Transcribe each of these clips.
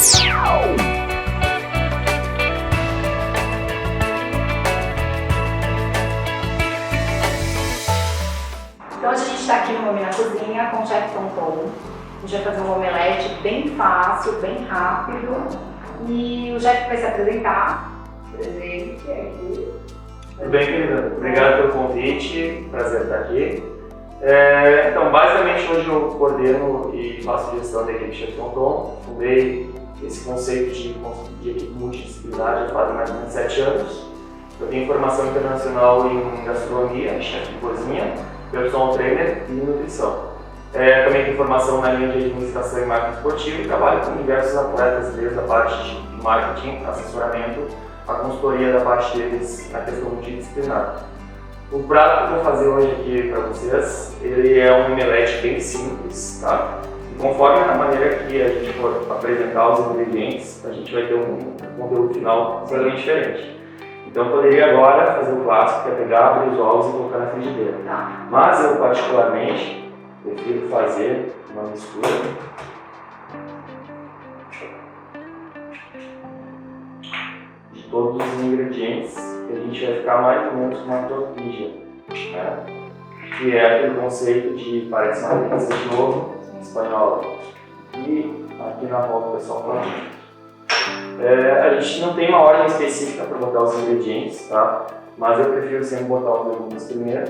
Então hoje a gente está aqui no Mami na Cozinha com o chefe Tonton. A gente vai fazer um omelete bem fácil, bem rápido. E o chefe vai se apresentar. Presente aqui. Tudo bem, querida? Obrigado pelo convite, prazer estar aqui. Então, basicamente, hoje eu coordeno e faço gestão da equipe Chefe Tonton. Fundei esse conceito de equipe multidisciplinar já faz mais ou menos 7 anos. Eu tenho formação internacional em gastronomia, chefe de cozinha, personal trainer e nutrição. Também tenho formação na linha de administração e marketing esportivo e trabalho com diversos atletas, desde a parte de marketing, assessoramento, a consultoria da parte deles na questão multidisciplinar. O prato que eu vou fazer hoje aqui para vocês, ele é um omelete bem simples, tá? E conforme a maneira que a gente for apresentar os ingredientes, a gente vai ter um conteúdo final totalmente diferente. Então eu poderia agora fazer o clássico, que é pegar, abrir os ovos e colocar na frigideira. Tá. Mas eu particularmente prefiro fazer uma mistura de todos os ingredientes, que a gente vai ficar mais ou menos com uma tortilha, né? Que é aquele conceito de parece uma pizza de ovo espanhola. E aqui na volta o pessoal fala. A gente não tem uma ordem específica para botar os ingredientes, tá? Mas eu prefiro sempre botar os legumes primeiro.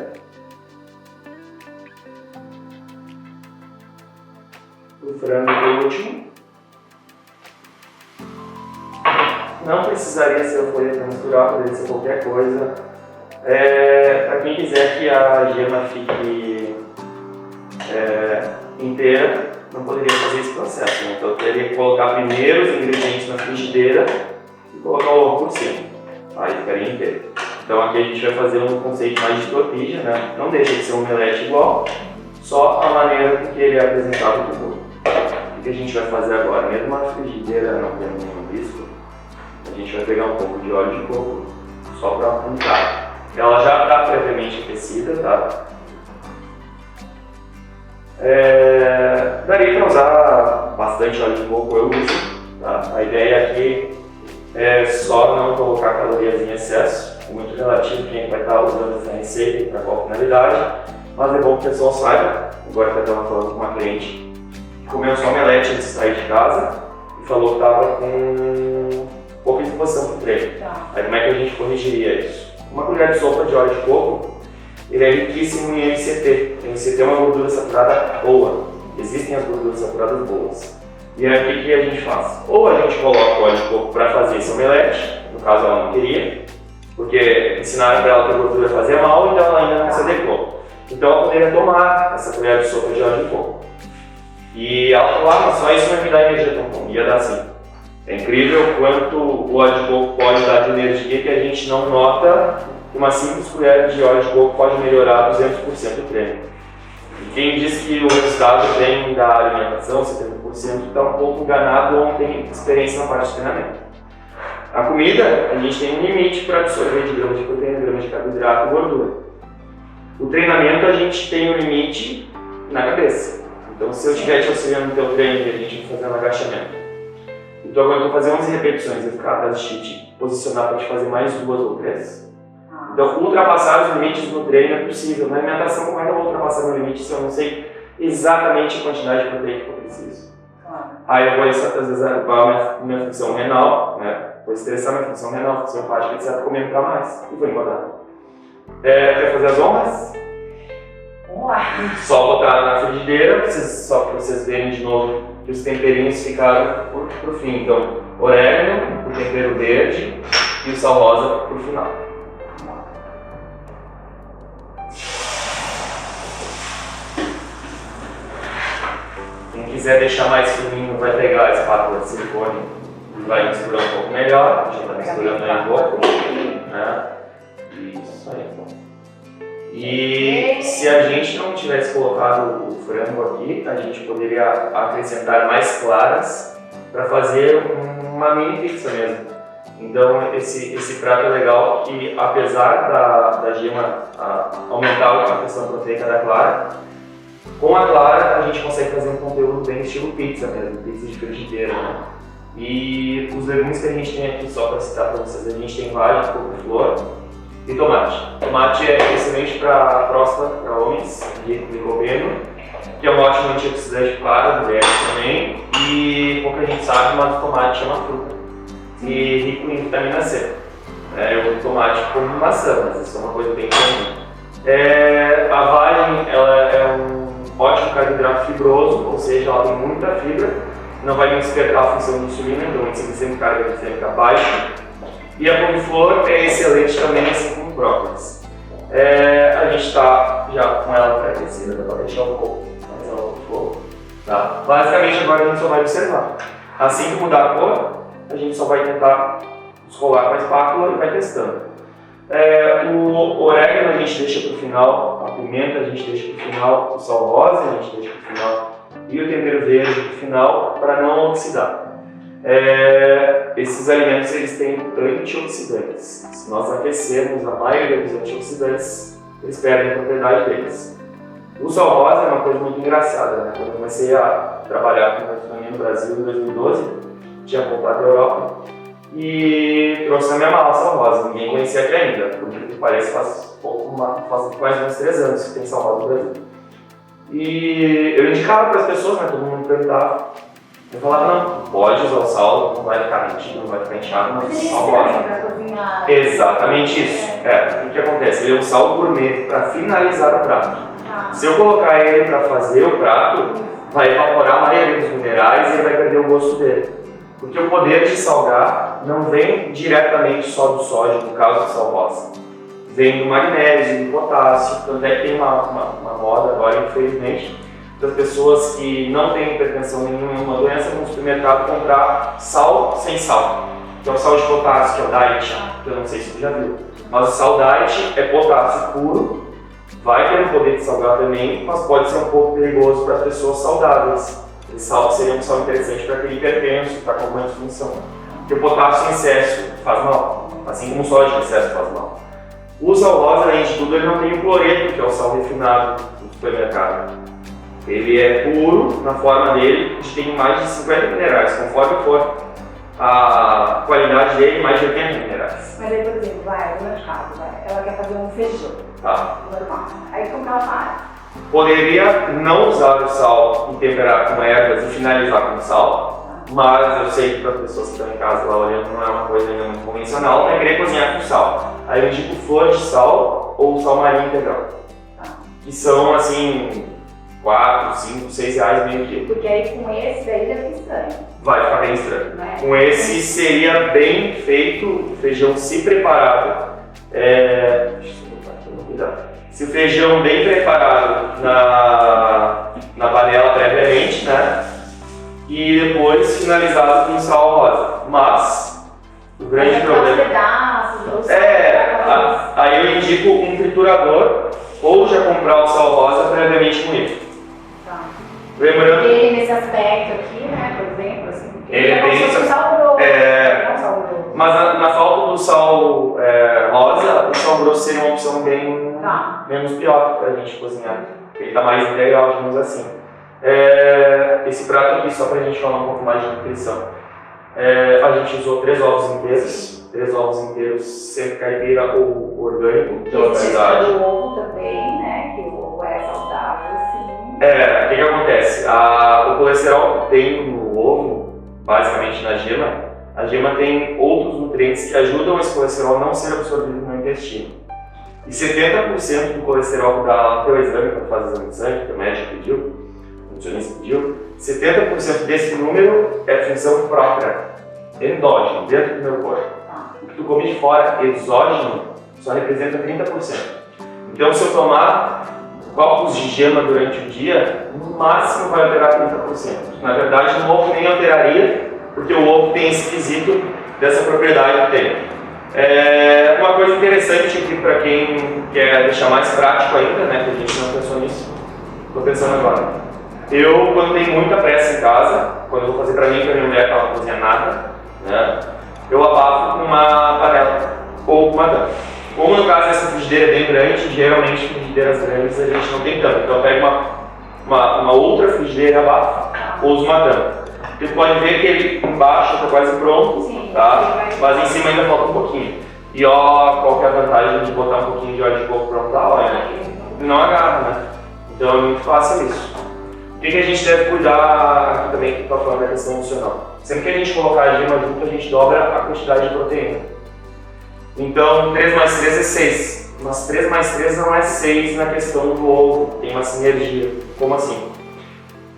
O frango por último. Não precisaria ser o folha para misturar, poderia ser qualquer coisa. Para quem quiser que a gema fique inteira, não poderia fazer esse processo, né? Então eu teria que colocar primeiro os ingredientes na frigideira e colocar o ovo por cima. Aí ficaria inteiro. Então aqui a gente vai fazer um conceito mais de tortilha, né? Não deixa de ser um omelete igual, só a maneira com que ele é apresentado para o público. O que a gente vai fazer agora? Mesmo na frigideira não tendo nenhum risco, a gente vai pegar um pouco de óleo de coco só para untar. Ela já está previamente aquecida, tá? Daria para usar bastante óleo de coco, eu uso, tá? A ideia aqui é só não colocar calorias em excesso, é muito relativo quem vai estar usando essa receita e para qual finalidade, mas é bom que o pessoal saiba. Agora eu estava falando com uma cliente que comeu só omelete antes de sair de casa e falou que estava com pouca disposição para o treino. Aí como é que a gente corrigiria isso? Uma colher de sopa de óleo de coco, ele é riquíssimo em MCT. MCT é uma gordura saturada boa. Existem as gorduras saturadas boas. E aí o que a gente faz? Ou a gente coloca o óleo de coco para fazer esse omelete, no caso ela não queria, porque ensinaram para ela que a gordura fazia mal, então ela ainda não se adequou. Então ela poderia tomar essa colher de sopa de óleo de coco. E ela falou, mas só isso vai me dar energia tão bom. Ia dar sim. É incrível quanto o óleo de coco pode dar de energia que a gente não nota que uma simples colher de óleo de coco pode melhorar 200% o treino. E quem diz que o resultado vem da alimentação, 70%, está um pouco enganado ou não tem experiência na parte de treinamento. A comida, a gente tem um limite para absorver de gramas de proteína, gramas de carboidrato e gordura. O treinamento, a gente tem um limite na cabeça. Então, se eu estiver te auxiliando no teu treino e a gente vai fazendo agachamento, então agora eu vou fazer 11 repetições, eu ficar atrás de te posicionar para te fazer mais 2 ou 3. Então, ultrapassar os limites no treino é possível. Na alimentação, como é que eu vou ultrapassar meu limite se eu não sei exatamente a quantidade de proteína que eu preciso? Aí eu vou exacerbar minha função renal, né? Vou estressar minha função renal, função hepática, etc. Comendo para mais e vou engordar. Quer fazer as honras? Vamos lá. Só botar na frigideira, só para vocês verem de novo que os temperinhos ficaram pro fim. Então, orégano, o tempero verde e o sal rosa pro final. Quem quiser deixar mais fininho vai pegar a espátula de silicone e vai misturar um pouco melhor. A gente está misturando aí um pouco, né? Isso aí, então. E se a gente não tivesse colocado o frango aqui, a gente poderia acrescentar mais claras para fazer uma mini pizza mesmo. Então esse prato é legal que, apesar da gema aumentar a questão proteica da clara, com a clara a gente consegue fazer um conteúdo bem estilo pizza mesmo, pizza de frigideira, né? E os legumes que a gente tem aqui, só para citar para vocês, a gente tem vagem, couve-flor e tomate. Tomate é excelente para próstata, para homens, rico em licopeno, que é um ótimo antioxidante para mulheres também. E pouca gente sabe, mas o tomate é uma fruta e rico em vitamina C. Eu uso tomate como maçã, mas isso é uma coisa bem comum. A vagem ela é um ótimo carboidrato fibroso, ou seja, ela tem muita fibra, não vai despertar a função de insulina, então a gente sempre carga glicêmica baixa. E a couve-flor é excelente também, assim como o brócolis. A gente está já com ela pré-aquecida, dá para deixar um pouco mais ela no fogo. Tá? Basicamente agora a gente só vai observar. Assim que mudar a cor, a gente só vai tentar escolar com a espátula e vai testando. O orégano a gente deixa para o final, a pimenta a gente deixa para o final, o sal rosa a gente deixa para o final e o tempero verde para o final para não oxidar. Esses alimentos eles têm antioxidantes. Se nós aquecermos a maioria dos antioxidantes, eles perdem a propriedade deles. O sal rosa é uma coisa muito engraçada, né? Quando eu comecei a trabalhar com gastronomia no Brasil em 2012, tinha voltado da Europa e trouxe na minha mala sal rosa. Ninguém conhecia aqui ainda, porque parece faz mais ou menos 3 anos que tem sal rosa no Brasil. E eu indicava para as pessoas, né? Todo mundo perguntava. Eu falava, não, pode usar o sal, não vai ficar mentido, não vai ficar inchado, mas o sal rosa. Exatamente isso. O que acontece? Ele é um sal gourmet para finalizar o prato. Se eu colocar ele para fazer o prato, vai evaporar a maioria dos minerais e ele vai perder o gosto dele. Porque o poder de salgar não vem diretamente só do sódio, no caso do sal rosa. Vem do magnésio, do potássio, tanto é que tem uma moda agora, infelizmente, das pessoas que não têm hipertensão nenhuma doença no supermercado comprar sal sem sal. Que é o sal de potássio, que é o Diet, que eu não sei se você já viu. Mas o sal Diet é potássio puro, vai ter o poder de salgar também, mas pode ser um pouco perigoso para as pessoas saudáveis. Esse sal seria um sal interessante para aquele hipertenso, para com alguma disfunção. Porque o potássio em excesso faz mal, assim como o sódio em excesso faz mal. O sal rosa, além de tudo, ele não tem o cloreto, que é o sal refinado do supermercado. Ele é puro na forma dele, a gente tem mais de 50 minerais, conforme for a qualidade dele, mais de 80 minerais. Mas aí, por exemplo, vai no mercado, ela quer fazer um feijão, normal. Aí como ela faz? Poderia não usar o sal e temperar com ervas e finalizar com sal, mas eu sei que para as pessoas que estão em casa lá olhando não é uma coisa ainda muito convencional, vai querer cozinhar com sal. Aí eu indico flor de sal ou sal marinho integral, que são assim 4, 5, 6 reais meio quilo. Porque aí com esse daí já fica estranho. Vai ficar bem estranho. Com esse seria bem feito o feijão se preparado. Deixa eu botar aqui no cuidado. Se o feijão bem preparado na panela previamente, né? E depois finalizado com sal rosa. Mas o grande problema. Aí eu indico um triturador ou já comprar o sal rosa previamente moído. Lembrando. Ele nesse aspecto aqui, né, por exemplo, assim, ele é bem sal grosso. Mas na falta do sal rosa, o sal grosso seria uma opção bem menos pior para a gente cozinhar. Ele está mais integral, digamos assim. Esse prato aqui, só para a gente falar um pouco mais de nutrição. A gente usou 3 ovos inteiros. 3 ovos inteiros, sempre caipira ou orgânico, pela qualidade. O ovo também, né, que o ovo é saudável, sim. O que acontece? O colesterol que tem no ovo, basicamente na gema, a gema tem outros nutrientes que ajudam esse colesterol a não ser absorvido no intestino. E 70% do colesterol que dá lá no teu exame, quando faz exame de sangue, que o médico pediu, o nutricionista pediu, 70% desse número é função própria, endógeno, dentro do meu corpo. O que tu come de fora, exógeno, só representa 30%. Então, se eu tomar copos de gema durante o dia, no máximo vai alterar 30%. Na verdade, no ovo nem alteraria, porque o ovo tem esse quesito dessa propriedade que tem. Uma coisa interessante aqui para quem quer deixar mais prático ainda, né, que a gente não pensou nisso, estou pensando agora. Eu, quando tenho muita pressa em casa, quando eu vou fazer para mim e para minha mulher que ela não cozinha nada, né, eu abafo com uma panela ou com uma tampa. Como no caso essa frigideira é bem grande, geralmente frigideiras grandes a gente não tem tampa. Então eu pego uma outra frigideira e abafo, ou uso uma tampa. Você pode ver que ele embaixo está quase pronto, Sim, tá? Mas em cima ainda falta um pouquinho. E ó, qual que é a vantagem de botar um pouquinho de óleo de coco para untar? Olha, não agarra, né? Então é muito fácil isso. O que a gente deve cuidar aqui também, que está falando da questão emocional? Sempre que a gente colocar a gema junto, a gente dobra a quantidade de proteína. Então 3 mais 3 é 6. Mas 3 mais 3 não é 6 na questão do ovo, tem uma sinergia. Como assim?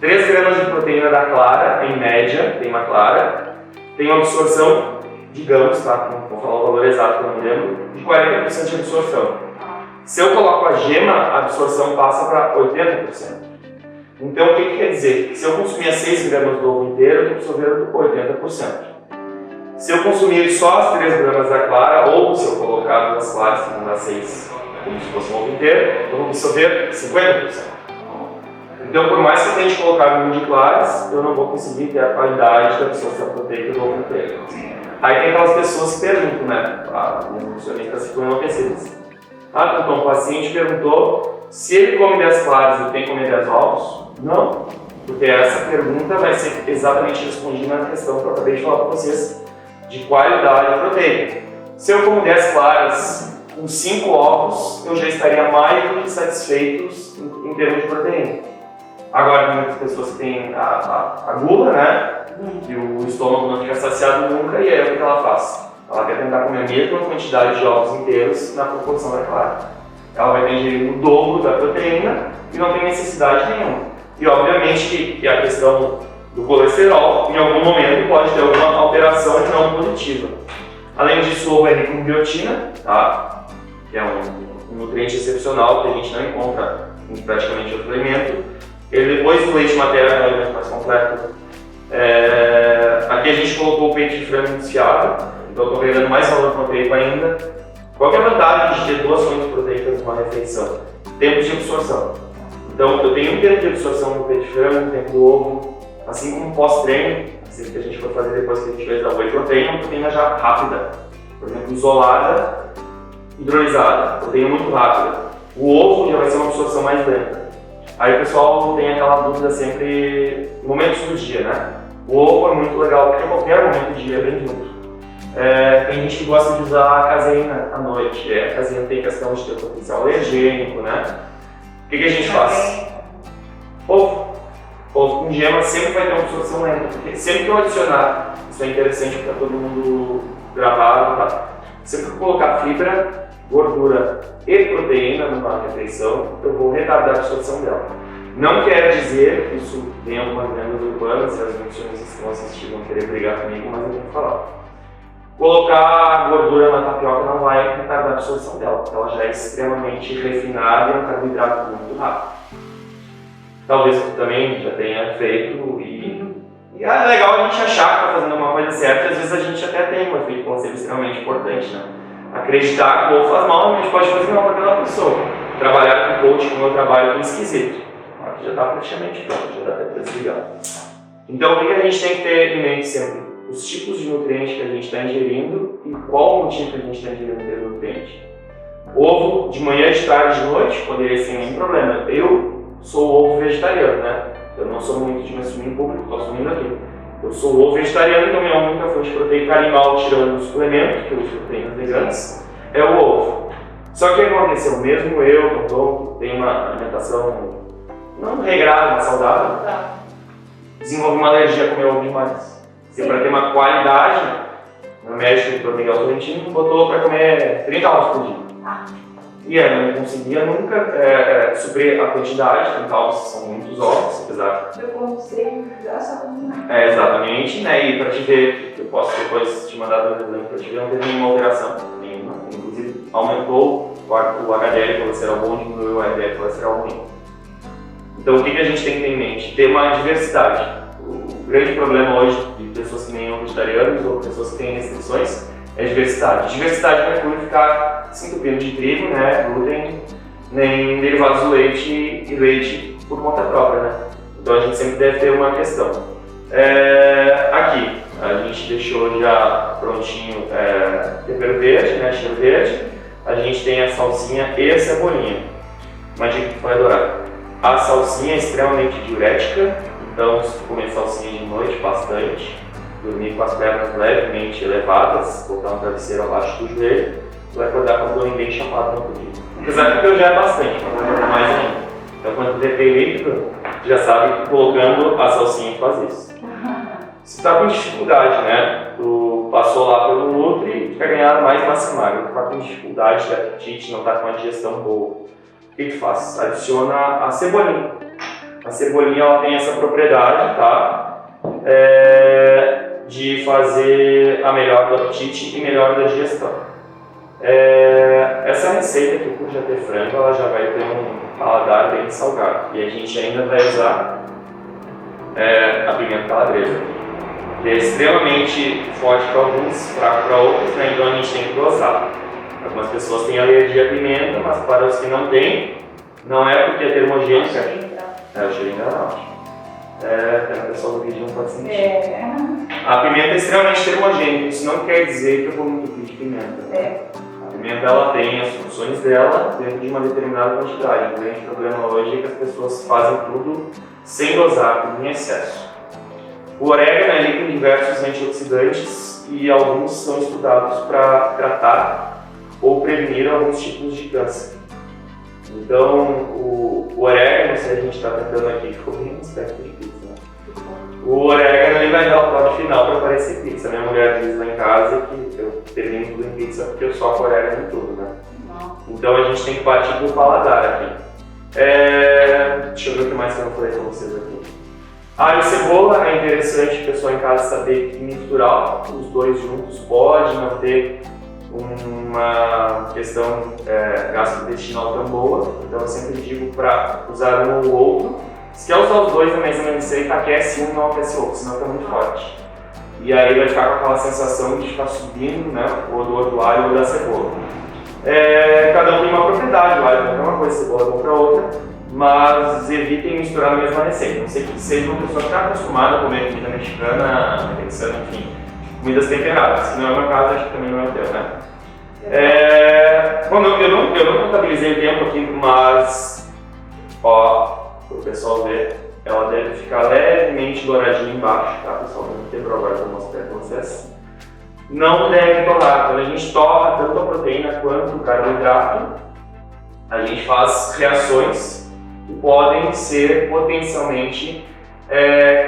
3 gramas de proteína da clara, em média, tem uma clara, tem uma absorção, digamos, tá? Não vou falar o valor exato que eu não lembro, de 40% de absorção. Se eu coloco a gema, a absorção passa para 80%. Então o que quer dizer? Se eu consumir 6 gramas do ovo inteiro, eu estou absorvendo 80%. Se eu consumir só as 3 gramas da clara, ou se eu colocar 2 claras, que não dá 6, como se fosse um ovo inteiro, eu vou absorver 50%. Então, por mais que eu tente colocar um de claras, eu não vou conseguir ter a qualidade da absorção proteica do ovo inteiro. Aí tem aquelas pessoas que perguntam, né? Os nutricionistas ficam enlouquecidos. Então, o paciente perguntou se ele come 10 claras e tem que comer 10 ovos. Não, porque essa pergunta vai ser exatamente respondida na questão que eu acabei de falar para vocês, de qualidade proteica. Se eu como 10 claras com 5 ovos, eu já estaria mais do que satisfeitos em termos de proteína. Agora, tem muitas pessoas que têm a gula, né? Que o estômago não fica saciado nunca, e aí o que ela faz? Ela quer tentar comer a mesma quantidade de ovos inteiros na proporção da clara. Ela vai ter ingerido o dobro da proteína e não tem necessidade nenhuma. E obviamente que a questão do colesterol, em algum momento, pode ter alguma alteração não positiva. Além disso, o ovo é rico em biotina, tá? Que é um nutriente excepcional que a gente não encontra em praticamente outro alimento. Ele, depois do leite materno, é o alimento mais completo. Aqui a gente colocou o peito de frango desfiado, então estou agregando mais valor proteico ainda. Qual que é a vantagem de ter 2 fontes proteicas numa refeição? Tempo de absorção. Então eu tenho um tempo de absorção no peito de frango, tempo do ovo, assim como pós-treino, assim que a gente for fazer depois que a gente fez a whey protein, uma proteína já rápida. Por exemplo, isolada, hidrolisada, proteína muito rápida. O ovo já vai ser uma absorção mais lenta. Aí o pessoal tem aquela dúvida sempre, momentos do dia, né? O ovo é muito legal, porque qualquer momento do dia é bem junto. Tem gente que gosta de usar a caseína à noite, a caseína tem questão de ter potencial alergênico, né? O que a gente faz? Ovo com gema sempre vai ter uma absorção lenta, porque sempre que eu adicionar, isso é interessante para todo mundo gravar, tá? Sempre que eu colocar fibra, gordura e proteína numa refeição, eu vou retardar a absorção dela. Não quer dizer que isso tem algumas lendas urbanas, e as nutricionistas que estão assistindo vão querer brigar comigo, mas eu vou falar. Colocar gordura na tapioca não vai retardar a absorção dela, porque ela já é extremamente refinada e é um carboidrato muito rápido. Talvez você também já tenha feito e é legal a gente achar que está fazendo uma coisa certa, e às vezes a gente até tem um efeito placebo extremamente importante, né? Acreditar que o ovo faz mal, a gente pode fazer mal para aquela pessoa. Trabalhar com coach, como eu trabalho, é esquisito. Aqui já está praticamente pronto, já dá até para desligar. Então o que a gente tem que ter em mente sempre? Os tipos de nutrientes que a gente está ingerindo e qual motivo que a gente está ingerindo aquele nutriente. Ovo de manhã, de tarde, de noite, poderia ser nenhum problema. Eu sou ovo vegetariano, né? Eu não sou muito de me assumir em público, estou assumindo aqui. Eu sou ovo vegetariano, então minha única fonte de proteica animal, tirando o suplemento, que eu uso proteínas veganas, é o ovo. Só que o que aconteceu? Mesmo eu, que tenho uma alimentação não regrada, mas saudável, desenvolvi uma alergia a comer ovo demais. Porque para ter uma qualidade, meu médico, o Dr. Tolentino, botou para comer 30 ovos por dia. E eu não conseguia nunca suprir a quantidade, 30 ovos são muitos ovos, apesar. Eu comprei essa exatamente, né? E para te ver, eu posso depois te mandar o exemplo para te ver, não teve nenhuma alteração. Nenhuma. Inclusive, aumentou o HDL colesterol bom, diminuiu o HDL colesterol ruim. Então, o que a gente tem que ter em mente? Ter uma diversidade. O grande problema hoje de pessoas que nem eu, vegetarianos, ou pessoas que têm restrições, é diversidade. Diversidade não inclui ficar se entupindo de trigo, né, glúten, nem derivados do leite e leite por conta própria, né? Então a gente sempre deve ter uma questão. Aqui, a gente deixou já prontinho tempero verde, né, cheiro verde. A gente tem a salsinha e a cebolinha. Uma dica que tu vai adorar. A salsinha é extremamente diurética, Então, se tu comer salsinha de noite, bastante, dormir com as pernas levemente elevadas, botar um travesseiro abaixo do joelho, tu vai acordar com o abdômen bem chapado no outro dia. Apesar que o teu já é bastante, mas vai acordar mais ainda. Então, quando tu der líquido, tu já sabe que colocando a salsinha tu faz isso. Se tu tá com dificuldade, né? Tu passou lá pelo Nutri e tu quer ganhar mais massa magra, tu tá com dificuldade de apetite, não tá com uma digestão boa. O que tu faz? Adiciona a cebolinha. A cebolinha ela tem essa propriedade, tá? De fazer a melhora do apetite e melhora da digestão. Essa receita aqui, por já ter frango, ela já vai ter um paladar bem salgado. E a gente ainda vai usar a pimenta calabresa, que é extremamente forte para alguns, fraco para outros, né? Então a gente tem que dosar. Algumas pessoas têm alergia à pimenta, mas para os que não têm, não é porque é termogênica. O cheirinho não. Até o pessoal do vídeo não pode sentir. A pimenta é extremamente termogênica, isso não quer dizer que eu vou me entupir de pimenta. A pimenta ela tem as funções dela dentro de uma determinada quantidade. O grande problema hoje é que as pessoas fazem tudo sem dosar, tudo em excesso. O orégano ele tem diversos antioxidantes e alguns são estudados para tratar ou prevenir alguns tipos de câncer. Então, o orégano, se a gente está tentando aqui, ficou bem no aspecto de pizza, né? O orégano ele vai dar o toque final para parecer pizza. Minha mulher diz lá em casa que eu termino tudo em pizza porque eu soco orégano em tudo, né? Então a gente tem que partir do paladar aqui. Deixa eu ver o que mais que eu não falei para vocês aqui. Alho e cebola é interessante o pessoal em casa saber que misturar os dois juntos pode não ter uma questão gastrointestinal tão boa, então eu sempre digo para usar um ou outro. Se quer usar os dois na mesma receita, aquece um, não aquece o outro, senão fica muito forte. E aí vai ficar com aquela sensação de ficar subindo, né, o odor do alho ou da cebola. Cada um tem uma propriedade, o alho é uma coisa, a cebola é bom para outra, mas evitem misturar na mesma receita. Não sei que seja uma pessoa que está acostumada a comer comida mexicana, americana, enfim, comidas temperadas, que não é o meu caso, acho que também não é o teu, né? Bom, eu não contabilizei o tempo aqui, mas, ó, para o pessoal ver, ela deve ficar levemente douradinha embaixo, tá pessoal? Não quebrou agora, vou mostrar para vocês. Não deve torrar, quando a gente torra tanto a proteína quanto o carboidrato, a gente faz reações que podem ser potencialmente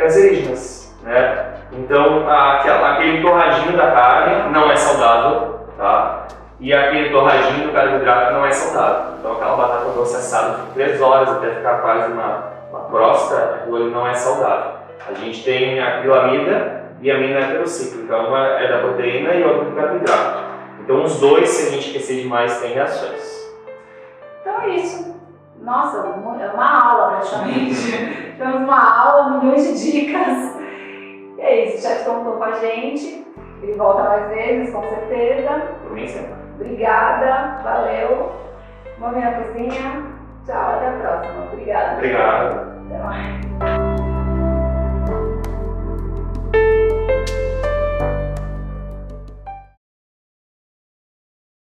cancerígenas, né? Então, aquele torradinho da carne não é saudável, tá? E aquele torradinho do carboidrato não é saudável. Então, aquela batata doce assada por 3 horas até ficar quase uma crosta, aquilo não é saudável. A gente tem a acrilamida e a amina heterocíclica. Uma é da proteína e outra do carboidrato. Então, os dois, se a gente aquecer demais, tem reações. Então é isso. Nossa, é uma aula praticamente. Temos uma aula, milhões de dicas. E é isso, o chefe Tom com a gente. Ele volta mais vezes, com certeza. Por mim, sempre. Obrigada, valeu. Vamos ver na cozinha. Tchau, até a próxima. Obrigada. Obrigado.